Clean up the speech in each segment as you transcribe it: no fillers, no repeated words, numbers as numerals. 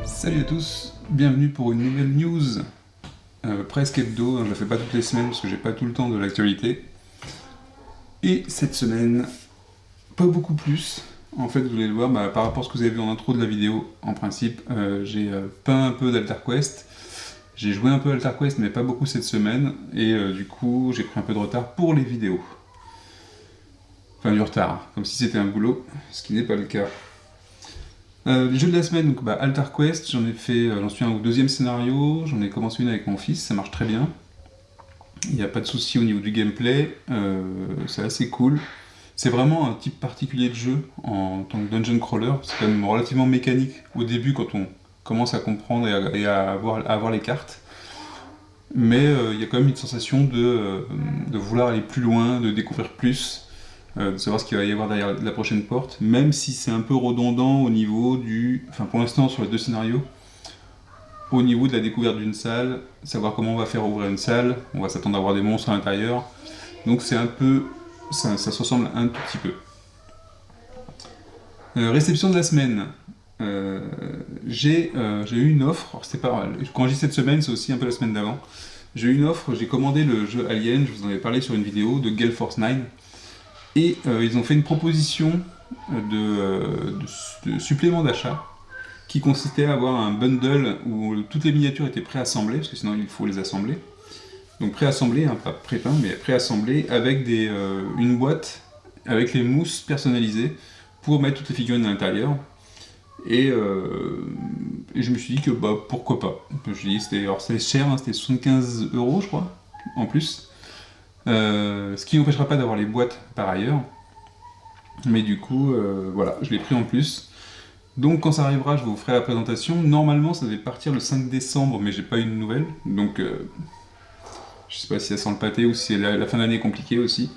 Salut à tous, bienvenue pour une nouvelle news presque hebdo, je la fais pas toutes les semaines parce que j'ai pas tout le temps de l'actualité. Et cette semaine, pas beaucoup plus. En fait, vous allez le voir, par rapport à ce que vous avez vu en intro de la vidéo, en principe, j'ai peint un peu d'AltarQuest. J'ai joué un peu à AltarQuest, mais pas beaucoup cette semaine, et du coup, j'ai pris un peu de retard pour les vidéos. Enfin, du retard, comme si c'était un boulot, ce qui n'est pas le cas. Les jeux de la semaine, donc AltarQuest, j'en suis au deuxième scénario, j'en ai commencé une avec mon fils, ça marche très bien. Il n'y a pas de souci au niveau du gameplay, c'est assez cool. C'est vraiment un type particulier de jeu en tant que dungeon crawler, c'est quand même relativement mécanique au début quand on commence à comprendre et à avoir les cartes. Mais il y a quand même une sensation de vouloir aller plus loin, de découvrir plus. De savoir ce qu'il va y avoir derrière la prochaine porte, même si c'est un peu redondant au niveau enfin pour l'instant sur les deux scénarios, au niveau de la découverte d'une salle, savoir comment on va faire ouvrir une salle, on va s'attendre à avoir des monstres à l'intérieur, donc c'est un peu, ça se ressemble un tout petit peu. Réception de la semaine, j'ai eu une offre, alors c'était pas, quand je dis cette semaine, c'est aussi un peu la semaine d'avant, j'ai eu une offre, j'ai commandé le jeu Alien, je vous en avais parlé sur une vidéo, de Gale Force 9, et ils ont fait une proposition de supplément d'achat qui consistait à avoir un bundle où toutes les miniatures étaient préassemblées, parce que sinon il faut les assembler. Donc préassemblées, hein, pas pré-peint, mais préassemblées avec une boîte avec les mousses personnalisées pour mettre toutes les figurines à l'intérieur. Et je me suis dit que pourquoi pas. Je me suis dit, c'était cher, hein, c'était 75 € je crois, en plus. Ce qui n'empêchera pas d'avoir les boîtes par ailleurs. Mais du coup, voilà, je l'ai pris en plus. Donc quand ça arrivera, je vous ferai la présentation. Normalement, ça devait partir le 5 décembre, mais j'ai pas eu de nouvelles. Donc, je sais pas si ça sent le pâté ou si la fin d'année est compliquée aussi.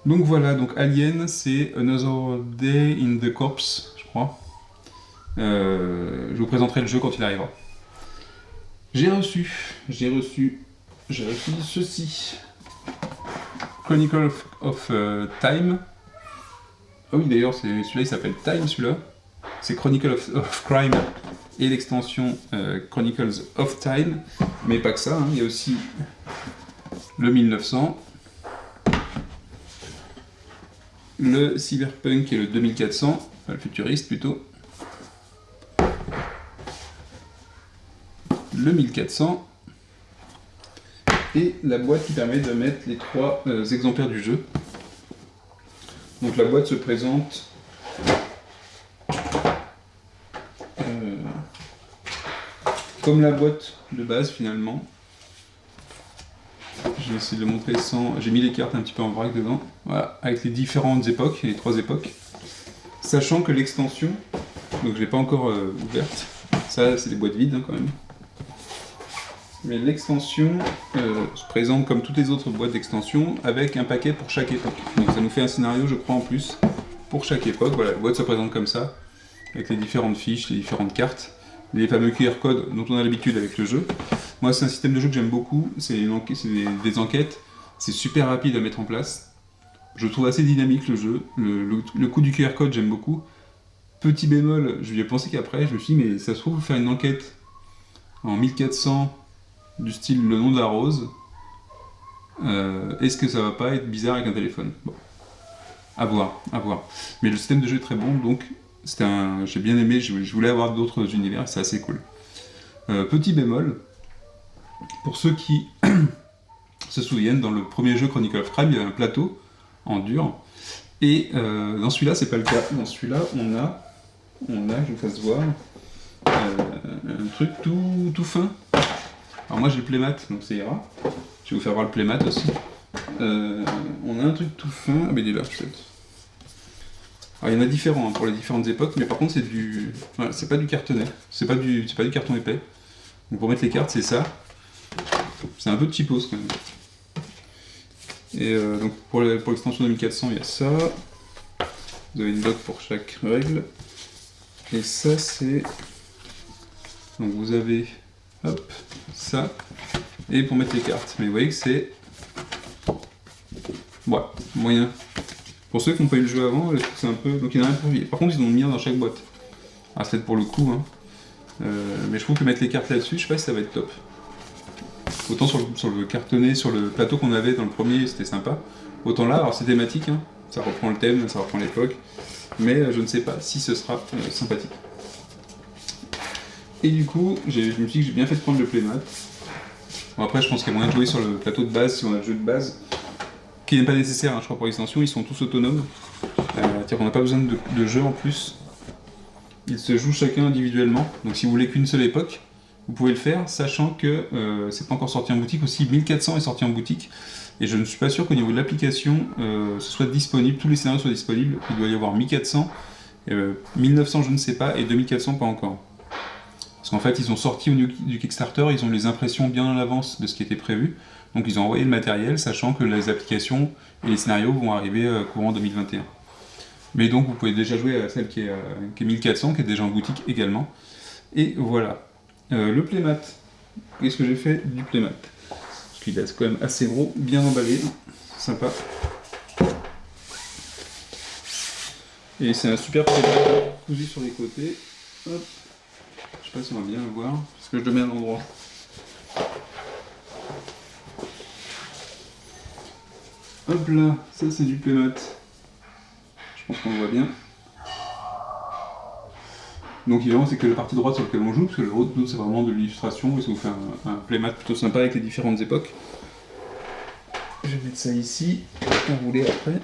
Donc voilà, donc Alien, c'est Another Day in the Corpse, je crois. Je vous présenterai le jeu quand il arrivera. J'ai reçu ceci. Chronicle of Time. Ah oui, d'ailleurs, celui-là il s'appelle Time, celui-là. C'est Chronicle of Crime et l'extension Chronicles of Time. Mais pas que ça, hein. Il y a aussi le 1900, le Cyberpunk et le 2400, enfin le futuriste plutôt. Le 1400. Et la boîte qui permet de mettre les 3 exemplaires du jeu. Donc la boîte se présente comme la boîte de base finalement. Je vais essayer de le montrer sans... J'ai mis les cartes un petit peu en vrac dedans. Voilà, avec les différentes époques, les 3 époques. Sachant que l'extension, donc je ne l'ai pas encore ouverte, ça c'est des boîtes vides hein, quand même. Mais l'extension se présente comme toutes les autres boîtes d'extension avec un paquet pour chaque époque. Donc ça nous fait un scénario, je crois, en plus pour chaque époque. Voilà, la boîte se présente comme ça, avec les différentes fiches, les différentes cartes, les fameux QR codes dont on a l'habitude avec le jeu. Moi, c'est un système de jeu que j'aime beaucoup, c'est des enquêtes, c'est super rapide à mettre en place. Je trouve assez dynamique le jeu. Le coup du QR code, j'aime beaucoup. Petit bémol, je lui ai pensé qu'après, je me suis dit, mais ça se trouve, faire une enquête en 1400 du style le nom de la rose, est-ce que ça va pas être bizarre avec un téléphone? Bon, à voir, à voir. Mais le système de jeu est très bon, donc j'ai bien aimé, je voulais avoir d'autres univers, c'est assez cool. Petit bémol, pour ceux qui se souviennent, dans le premier jeu Chronicle of Crime, il y avait un plateau en dur, et dans celui-là, c'est pas le cas. Dans celui-là, on a, je vous fasse voir, un truc tout fin. Alors moi j'ai le playmat, donc ça ira. Je vais vous faire voir le playmat aussi. On a un truc tout fin. Ah mais il est là peut-être. Alors il y en a différents pour les différentes époques, mais par contre c'est du. Voilà, c'est pas du cartonnet. C'est pas du carton épais. Donc pour mettre les cartes, c'est ça. C'est un peu de cheapos quand même. Et donc pour l'extension 2400, il y a ça. Vous avez une doc pour chaque règle. Et ça c'est. Donc vous avez. Hop, ça. Et pour mettre les cartes. Mais vous voyez que c'est. Ouais, moyen. Pour ceux qui n'ont pas eu le jeu avant, je trouve que c'est un peu. Donc il y en a un pour. Par contre, ils ont mis un dans chaque boîte. Ah, c'est peut-être pour le coup, hein. Mais je trouve que mettre les cartes là-dessus, je sais pas si ça va être top. Autant sur le cartonnet, sur le plateau qu'on avait dans le premier, c'était sympa. Autant là, alors c'est thématique, hein. Ça reprend le thème, ça reprend l'époque. Mais je ne sais pas si ce sera sympathique. Et du coup, je me suis dit que j'ai bien fait de prendre le playmat. Bon, après, je pense qu'il y a moyen de jouer sur le plateau de base, si on a le jeu de base, qui n'est pas nécessaire, hein, je crois, pour l'extension. Ils sont tous autonomes. C'est-à-dire qu'on n'a pas besoin de jeu en plus. Ils se jouent chacun individuellement. Donc si vous voulez qu'une seule époque, vous pouvez le faire, sachant que c'est pas encore sorti en boutique aussi. 1400 est sorti en boutique. Et je ne suis pas sûr qu'au niveau de l'application, ce soit disponible, tous les scénarios soient disponibles. Il doit y avoir 1400, 1900 je ne sais pas, et 2400 pas encore. Parce qu'en fait, ils ont sorti au niveau du Kickstarter, ils ont les impressions bien en avance de ce qui était prévu. Donc ils ont envoyé le matériel, sachant que les applications et les scénarios vont arriver courant 2021. Mais donc vous pouvez déjà jouer à celle qui est 1400, qui est déjà en boutique également. Et voilà. Le playmat. Qu'est-ce que j'ai fait du playmat? Parce qu'il est quand même assez gros, bien emballé. Sympa. Et c'est un super playmat cousu sur les côtés. Hop. Je sais pas si on va bien le voir, parce que je le mets à l'endroit. Hop là, ça c'est du playmat. Je pense qu'on le voit bien. Donc évidemment c'est que la partie droite sur laquelle on joue, parce que l'autre c'est vraiment de l'illustration, et ça vous fait un playmat plutôt sympa avec les différentes époques. Je vais mettre ça ici, on roulait après.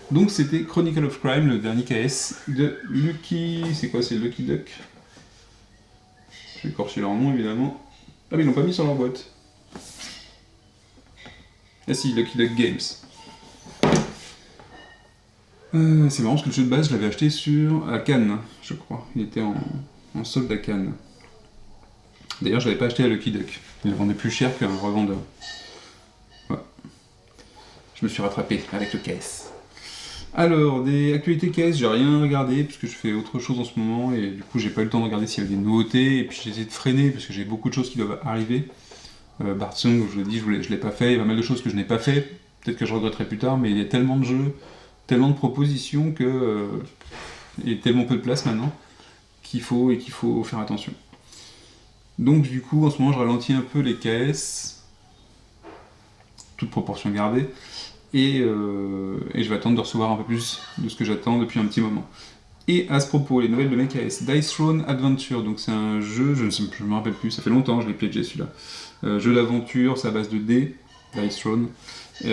Donc c'était Chronicle of Crime, le dernier KS de Lucky... C'est quoi, c'est Lucky Duck? Je vais écorcher leur nom évidemment. Ah mais ils l'ont pas mis sur leur boîte. Ah si, Lucky Duck Games. C'est marrant parce que le jeu de base je l'avais acheté à Cannes, je crois. Il était en solde à Cannes. D'ailleurs je l'avais pas acheté à Lucky Duck. Il le vendait plus cher qu'un revendeur. Ouais. Je me suis rattrapé avec le KS. Alors, des actualités KS, j'ai rien regardé parce que je fais autre chose en ce moment et du coup j'ai pas eu le temps de regarder s'il y avait des nouveautés et puis j'ai essayé de freiner parce que j'ai beaucoup de choses qui doivent arriver. Bartsong, je vous l'ai dit, je l'ai pas fait, il y a pas mal de choses que je n'ai pas fait, peut-être que je regretterai plus tard, mais il y a tellement de jeux, tellement de propositions que il y a tellement peu de place maintenant qu'il faut faire attention. Donc du coup en ce moment je ralentis un peu les KS, toute proportion gardée. Et je vais attendre de recevoir un peu plus de ce que j'attends depuis un petit moment. Et à ce propos, les nouvelles de mes KS, Dice Throne Adventure, donc c'est un jeu, je me rappelle plus, ça fait longtemps, je l'ai pledgé celui-là. Jeu d'aventure, c'est à base de dés, Dice Throne, qui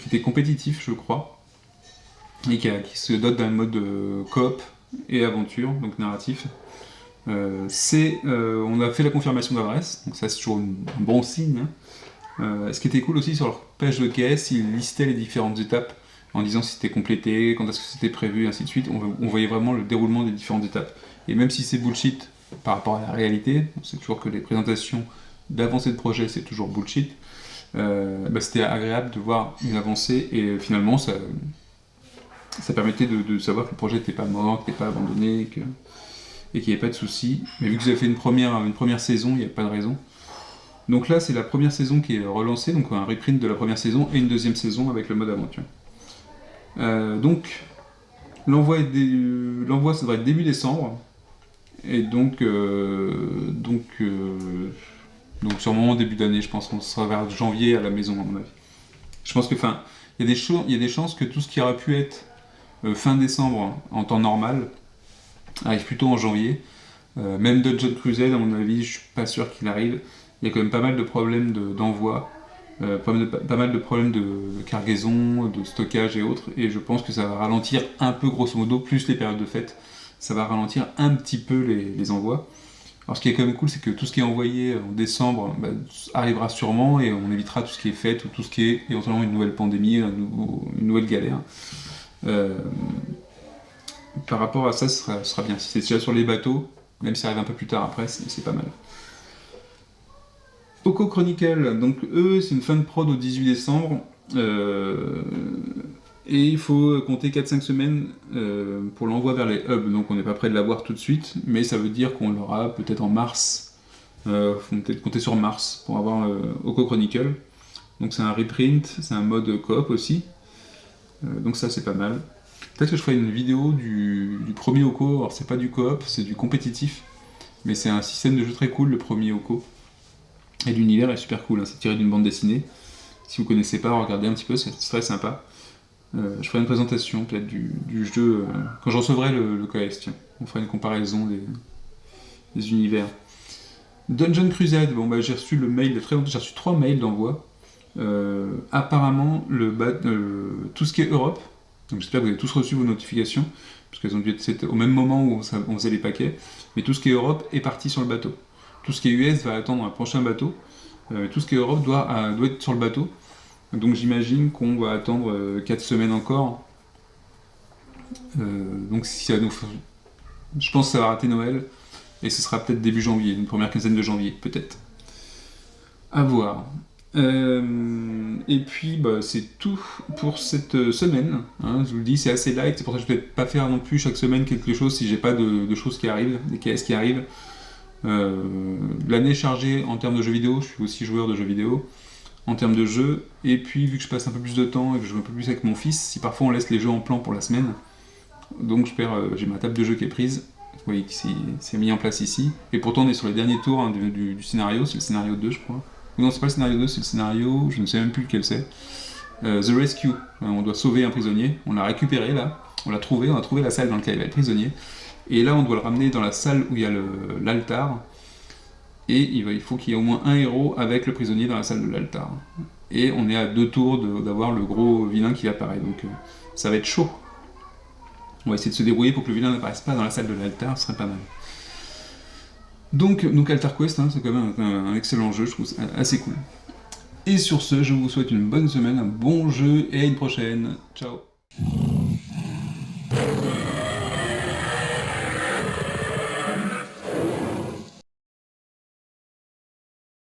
était compétitif, je crois, et qui se dote d'un mode coop et aventure, donc narratif. On a fait la confirmation d'adresse, donc ça c'est toujours un bon signe, hein. Ce qui était cool aussi sur leur page de KS, ils listaient les différentes étapes en disant si c'était complété, quand est-ce que c'était prévu, et ainsi de suite. On voyait vraiment le déroulement des différentes étapes. Et même si c'est bullshit par rapport à la réalité, on sait toujours que les présentations d'avancée de projet c'est toujours bullshit, c'était agréable de voir une avancée et finalement ça permettait de savoir que le projet n'était pas mort, qu'il n'était pas abandonné et qu'il n'y avait pas de soucis. Mais vu que vous avez fait une première saison, il n'y a pas de raison. Donc là, c'est la première saison qui est relancée, donc un reprint de la première saison et une deuxième saison avec le mode aventure. Donc, l'envoi ça devrait être début décembre. Et donc sûrement début d'année, je pense qu'on sera vers janvier à la maison, à mon avis. Je pense que, enfin, il y a des chances que tout ce qui aurait pu être fin décembre en temps normal arrive plutôt en janvier. Même Dungeon Crusade, à mon avis, je suis pas sûr qu'il arrive. Il y a quand même pas mal de problèmes d'envoi, pas mal de problèmes de cargaison, de stockage et autres, et je pense que ça va ralentir un peu, grosso modo, plus les périodes de fête, ça va ralentir un petit peu les envois. Alors ce qui est quand même cool, c'est que tout ce qui est envoyé en décembre arrivera sûrement, et on évitera tout ce qui est fête ou tout ce qui est éventuellement une nouvelle pandémie, une nouvelle galère. Par rapport à ça, ce sera bien. Si c'est déjà sur les bateaux, même si ça arrive un peu plus tard après, c'est pas mal. Oko Chronicle, donc eux, c'est une fin de prod au 18 décembre. Et il faut compter 4-5 semaines pour l'envoi vers les hubs. Donc on n'est pas prêt de l'avoir tout de suite, mais ça veut dire qu'on l'aura peut-être en mars. Faut peut-être compter sur mars pour avoir Oko Chronicle. Donc c'est un reprint, c'est un mode coop aussi. Donc ça c'est pas mal. Peut-être que je ferai une vidéo du premier Oko. Alors c'est pas du coop, c'est du compétitif. Mais c'est un système de jeu très cool, le premier Oko. Et l'univers est super cool, hein. C'est tiré d'une bande dessinée. Si vous connaissez pas, regardez un petit peu, c'est très sympa. Je ferai une présentation peut-être du jeu quand je recevrai le KS, tiens. On fera une comparaison des univers. Dungeon Crusade, bon bah j'ai reçu le mail, j'ai reçu 3 mails d'envoi. Apparemment, tout ce qui est Europe, donc j'espère que vous avez tous reçu vos notifications, parce qu'elles ont dû être au même moment où on faisait les paquets, mais tout ce qui est Europe est parti sur le bateau. Tout ce qui est US va attendre un prochain bateau, tout ce qui est Europe doit être sur le bateau. Donc j'imagine qu'on va attendre 4 semaines encore. Donc si ça nous... Je pense que ça va rater Noël, et ce sera peut-être début janvier, une première quinzaine de janvier, peut-être. À voir. Et puis c'est tout pour cette semaine, hein, je vous le dis, c'est assez light, c'est pour ça que je ne vais pas faire non plus chaque semaine quelque chose si j'ai pas de choses qui arrivent, des KS qui arrivent. L'année est chargée en termes de jeux vidéo, je suis aussi joueur de jeux vidéo, en termes de jeux, et puis vu que je passe un peu plus de temps et que je joue un peu plus avec mon fils, si parfois on laisse les jeux en plan pour la semaine, donc j'ai ma table de jeu qui est prise, vous voyez qui s'est mis en place ici, et pourtant on est sur les derniers tours hein, du scénario, c'est le scénario 2 je crois. Non, c'est pas le scénario 2, c'est le scénario, je ne sais même plus lequel c'est. The Rescue, on doit sauver un prisonnier, on l'a récupéré là, on a trouvé la salle dans laquelle il va être prisonnier, et là on doit le ramener dans la salle où il y a l'altar, et il faut qu'il y ait au moins un héros avec le prisonnier dans la salle de l'altar. Et on est à 2 tours d'avoir le gros vilain qui apparaît, donc ça va être chaud. On va essayer de se débrouiller pour que le vilain n'apparaisse pas dans la salle de l'altar, ce serait pas mal. Donc Altar Quest, hein, c'est quand même un excellent jeu, je trouve ça assez cool. Et sur ce, je vous souhaite une bonne semaine, un bon jeu et à une prochaine. Ciao.